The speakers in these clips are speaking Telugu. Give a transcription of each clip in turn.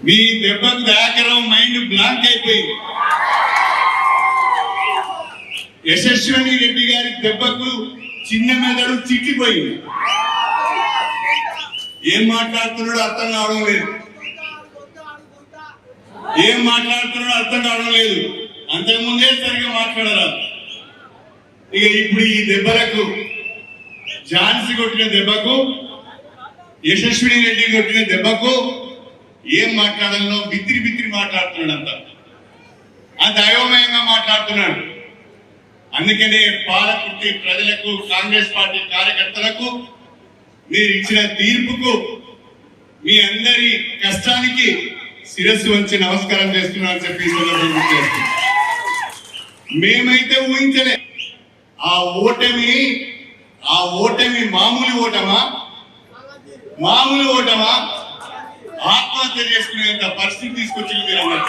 మీ దెబ్బకు దయాకరం మైండ్ బ్లాంక్ అయిపోయింది. యశస్విని రెడ్డి గారి దెబ్బకు చిన్న మెదడు చిట్టిపోయింది. ఏం మాట్లాడుతున్నాడో అర్థం కావడం లేదు. ఏం మాట్లాడుతున్నాడో అర్థం కావడం లేదు. అంతకుముందే సరిగా మాట్లాడరాదు. ఇక ఇప్పుడు ఈ దెబ్బలకు, ఝాన్సీ కొట్టిన దెబ్బకు, యశస్విని రెడ్డి కొట్టిన దెబ్బకు ఏం మాట్లాడాలో బిత్తిరి బిత్తిరి మాట్లాడుతున్నాడు. అంత అయోమయంగా మాట్లాడుతున్నాడు. అందుకనే పాలకుర్తి ప్రజలకు, కాంగ్రెస్ పార్టీ కార్యకర్తలకు మీరు ఇచ్చిన తీర్పుకు, మీ అందరి కష్టానికి శిరస్సు వంచి నమస్కారం చేస్తున్నారని చెప్పి మేమైతే ఊహించలే. ఆ ఓటమి మామూలు ఓటమా? ఆత్మహత్య చేసుకునేంత పరిస్థితి తీసుకొచ్చింది మీరు అన్నారు.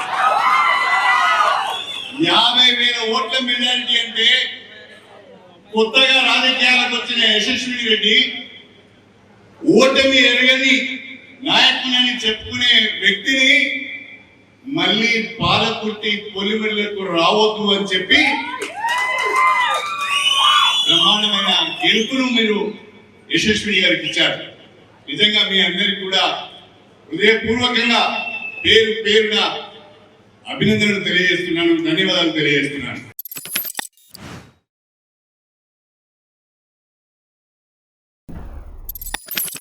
50,000 ఓట్ల మెజారిటీ అంటే కొత్తగా రాజకీయాలకు వచ్చిన యశస్విని రెడ్డి ఓటమి ఎరగని నాయకులని చెప్పుకునే వ్యక్తిని మళ్ళీ పాలకుర్తి పొలిమేరకు రావద్దు అని చెప్పి బ్రహ్మాండమైన గెలుపును మీరు యశస్విని గారికి ఇచ్చారు. నిజంగా మీ అందరికి కూడా హృదయపూర్వకంగా పేరున అభినందనలు తెలియజేస్తున్నాను, ధన్యవాదాలు తెలియజేస్తున్నాను.